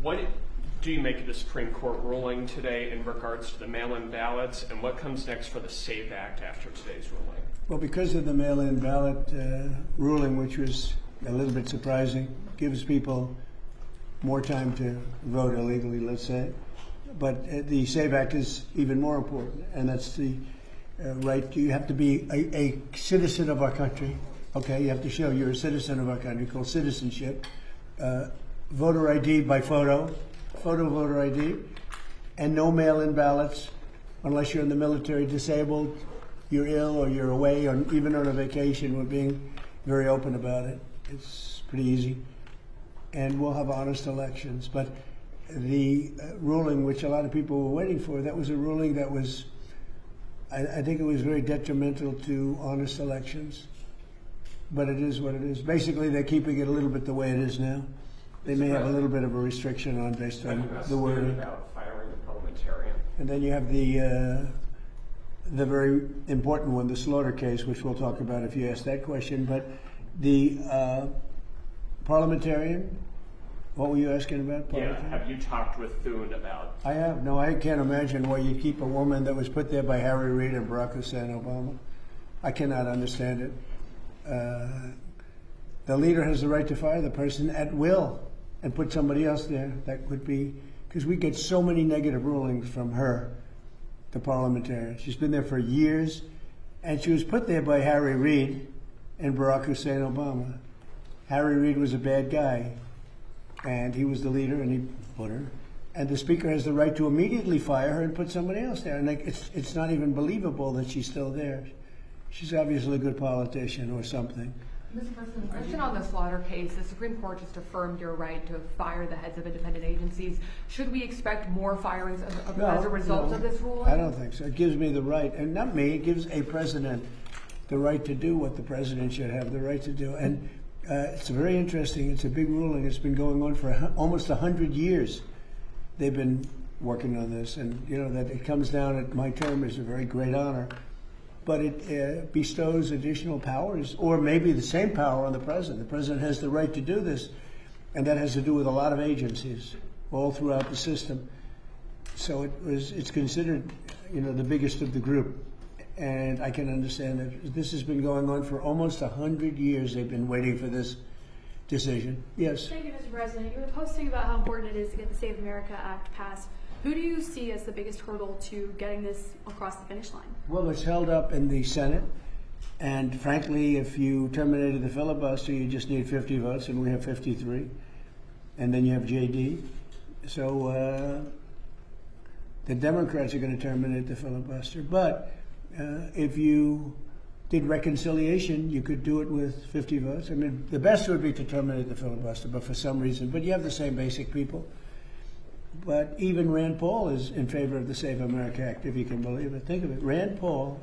What do you make of the Supreme Court ruling today in regards to the mail-in ballots, and what comes next for the SAVE Act after today's ruling? Well, because of the mail-in ballot ruling, which was a little bit surprising, gives people more time to vote illegally, let's say. But the SAVE Act is even more important, and that's the right. You have to be a citizen of our country. Okay, you have to show you're a citizen of our country, called citizenship. Voter ID by photo voter ID, and no mail-in ballots unless you're in the military, disabled, you're ill, or you're away, or even on a vacation. We're being very open about it. It's pretty easy. And we'll have honest elections. But the ruling, which a lot of people were waiting for, that was a ruling that was, I think it was very detrimental to honest elections. But it is what it is. Basically, they're keeping it a little bit the way it is now. They may have a little bit of a restriction on based on the wording. About firing the parliamentarian. And then you have the very important one, the Slaughter case, which we'll talk about if you ask that question. But the parliamentarian, what were you asking about? Yeah, have you talked with Thune about? I have. No, I can't imagine why you'd keep a woman that was put there by Harry Reid and Barack Hussein Obama. I cannot understand it. The leader has the right to fire the person at will and put somebody else there. That would be, because we get so many negative rulings from her, the parliamentarian. She's been there for years, and she was put there by Harry Reid and Barack Hussein Obama. Harry Reid was a bad guy, and he was the leader, and he put her. And the speaker has the right to immediately fire her and put somebody else there. And it's not even believable that she's still there. She's obviously a good politician or something. Mr. President, question on the Slaughter case. The Supreme Court just affirmed your right to fire the heads of independent agencies. Should we expect more firings as a result of this ruling? I don't think so. It gives me the right, and not me, it gives a president the right to do what the president should have the right to do. And it's very interesting. It's a big ruling. It's been going on for almost 100 years. They've been working on this, and you know that it comes down at my term is a very great honor. But it bestows additional powers, or maybe the same power on the president. The president has the right to do this, and that has to do with a lot of agencies all throughout the system. So it's considered, you know, the biggest of the group. And I can understand that this has been going on for almost 100 years. They've been waiting for this decision. Yes? Thank you, Mr. President. You were posting about how important it is to get the Save America Act passed. Who do you see as the biggest hurdle to getting this across the finish line? Well, it's held up in the Senate. And frankly, if you terminated the filibuster, you just need 50 votes, and we have 53. And then you have JD. So the Democrats are going to terminate the filibuster. But if you did reconciliation, you could do it with 50 votes. I mean, the best would be to terminate the filibuster, but for some reason. But you have the same basic people. But even Rand Paul is in favor of the Save America Act, if you can believe it. Think of it. Rand Paul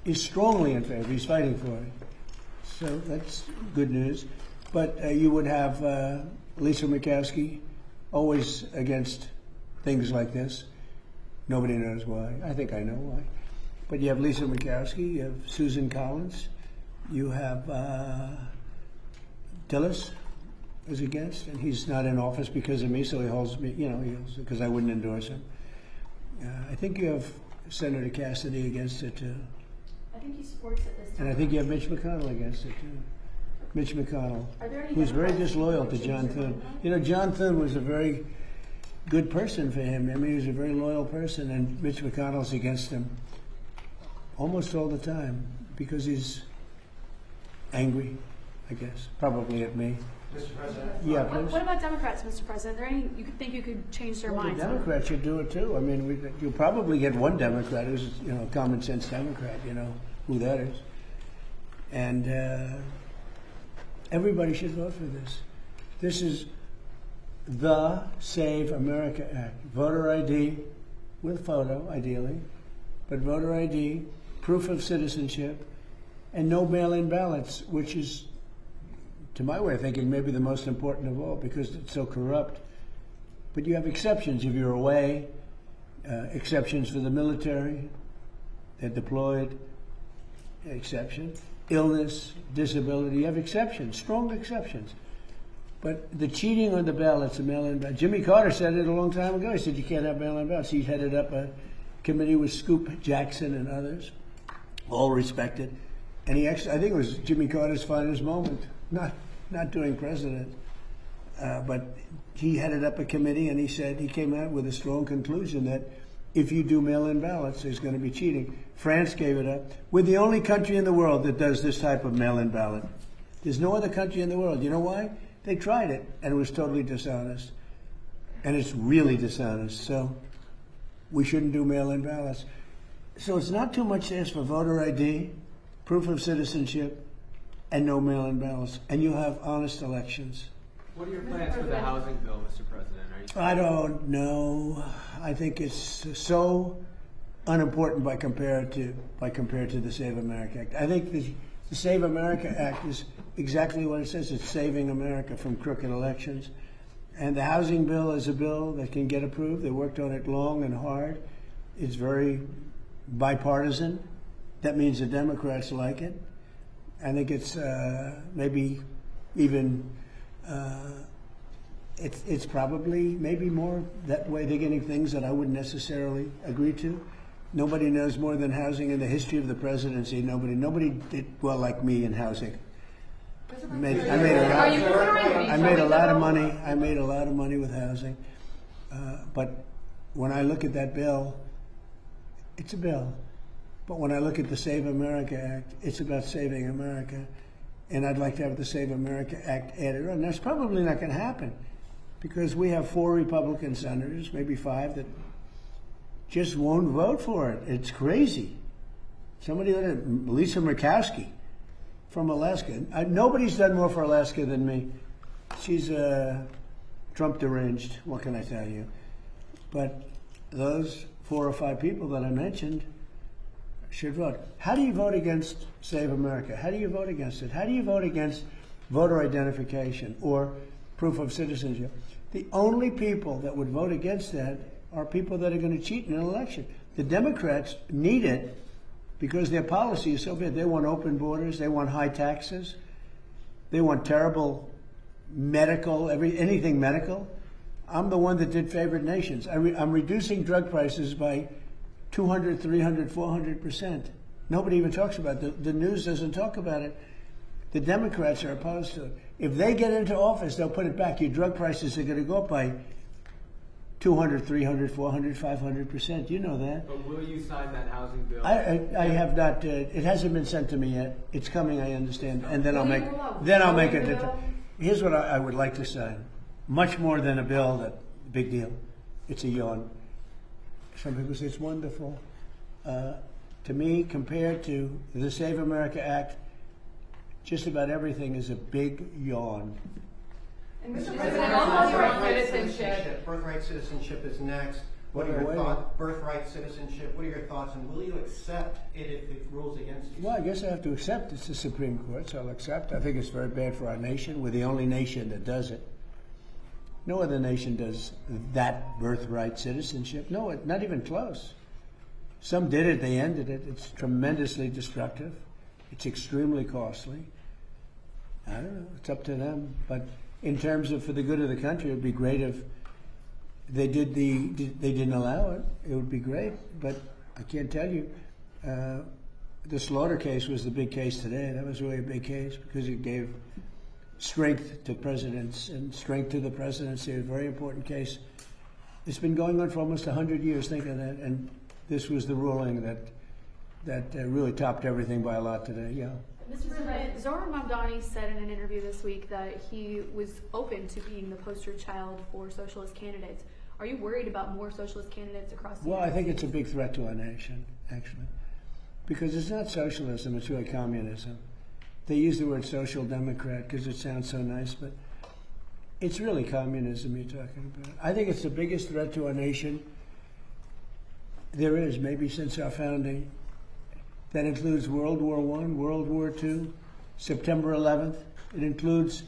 is strongly in favor. He's fighting for it. So that's good news. But you would have Lisa Murkowski, always against things like this. Nobody knows why. I think I know why. But you have Lisa Murkowski, you have Susan Collins, you have Tillis is against, and he's not in office because of me, so he holds me, you know, because I wouldn't endorse him. I think you have Senator Cassidy against it too. I think he supports it this time. And I think you have Mitch McConnell against it too. Mitch McConnell, who's very disloyal to John Thune. You know, John Thune was a very good person for him. I mean, he was a very loyal person, and Mitch McConnell's against him almost all the time because he's angry, I guess, probably at me. Mr. President? Yeah, please. What about Democrats, Mr. President? Are there any you could think you could change their minds? The Democrats should do it too. I mean, you'll probably get one Democrat who's, you know, common sense Democrat, you know, who that is. And everybody should vote for this. This is the Save America Act. Voter ID with photo, ideally, but voter ID, proof of citizenship, and no mail-in ballots, which is, to my way of thinking, maybe the most important of all because it's so corrupt. But you have exceptions if you're away, exceptions for the military, they're deployed, exception, illness, disability, you have exceptions, strong exceptions. But the cheating on the ballots, the mail-in ballots, Jimmy Carter said it a long time ago. He said you can't have mail-in ballots. He headed up a committee with Scoop Jackson and others, all respected. And he actually, I think it was Jimmy Carter's finest moment, not doing president. But he headed up a committee, and he said he came out with a strong conclusion that if you do mail-in ballots, there's going to be cheating. France gave it up. We're the only country in the world that does this type of mail-in ballot. There's no other country in the world. You know why? They tried it, and it was totally dishonest. And it's really dishonest. So we shouldn't do mail-in ballots. So it's not too much to ask for voter ID, proof of citizenship, and no mail-in ballots. And you'll have honest elections. What are your plans for the housing bill, Mr. President? I don't know. I think it's so unimportant by compared to the Save America Act. I think the Save America Act is exactly what it says. It's saving America from crooked elections. And the housing bill is a bill that can get approved. They worked on it long and hard. It's very bipartisan. That means the Democrats like it. I think it's maybe even it's probably maybe more that way they're getting things that I wouldn't necessarily agree to. Nobody knows more than housing in the history of the presidency. Nobody did well like me in housing. I made a lot of money. I made a lot of money with housing. But when I look at that bill, it's a bill. But when I look at the Save America Act, it's about saving America. And I'd like to have the Save America Act added on. That's probably not going to happen because we have 4 Republican senators, maybe 5, that just won't vote for it. It's crazy. Somebody, Lisa Murkowski from Alaska. Nobody's done more for Alaska than me. She's Trump deranged. What can I tell you? But those 4 or 5 people that I mentioned should vote. How do you vote against Save America? How do you vote against it? How do you vote against voter identification or proof of citizenship? The only people that would vote against that are people that are going to cheat in an election. The Democrats need it because their policy is so bad. They want open borders. They want high taxes. They want terrible medical, anything medical. I'm the one that did favored nations. I'm reducing drug prices by 200, 300, 400%. Nobody even talks about it. The news doesn't talk about it. The Democrats are opposed to it. If they get into office, they'll put it back. Your drug prices are going to go up by 200, 300, 400, 500%. You know that. But will you sign that housing bill? I have not. It hasn't been sent to me yet. It's coming, I understand. And then I'll make it. Here's what I would like to sign. Much more than a bill that, big deal. It's a yawn. Some people say it's wonderful. To me, compared to the Save America Act, just about everything is a big yawn. And Mr. President, on birthright citizenship. Birthright citizenship is next. What are your thoughts? Birthright citizenship. What are your thoughts, and will you accept it if it rules against you? Well, I guess I have to accept it's the Supreme Court, so I'll accept. I think it's very bad for our nation. We're the only nation that does it. No other nation does that birthright citizenship. No, not even close. Some did it, they ended it. It's tremendously destructive. It's extremely costly. I don't know, it's up to them. But in terms of for the good of the country, it would be great if they didn't allow it. It would be great, but I can't tell you. The Slaughter case was the big case today. That was really a big case because it gave strength to presidents and strength to the presidency. A very important case. It's been going on for almost 100 years. Think of that. And this was the ruling that really topped everything by a lot today. Yeah. Mr. President, Zohran Mamdani said in an interview this week that he was open to being the poster child for socialist candidates. Are you worried about more socialist candidates across the United Well, I think States? it's a big threat to our nation, actually, because it's not socialism, it's really communism. They use the word social democrat because it sounds so nice, but it's really communism you're talking about. I think it's the biggest threat to our nation there is, maybe since our founding. That includes World War I, World War II, September 11th. It includes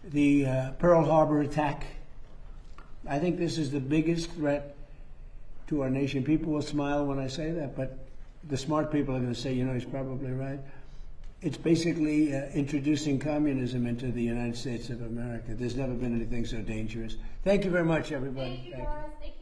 the Pearl Harbor attack. I think this is the biggest threat to our nation. People will smile when I say that, but the smart people are going to say, you know, he's probably right. It's basically introducing communism into the United States of America. There's never been anything so dangerous. Thank you very much, everybody. Thank you, guys. Thank you.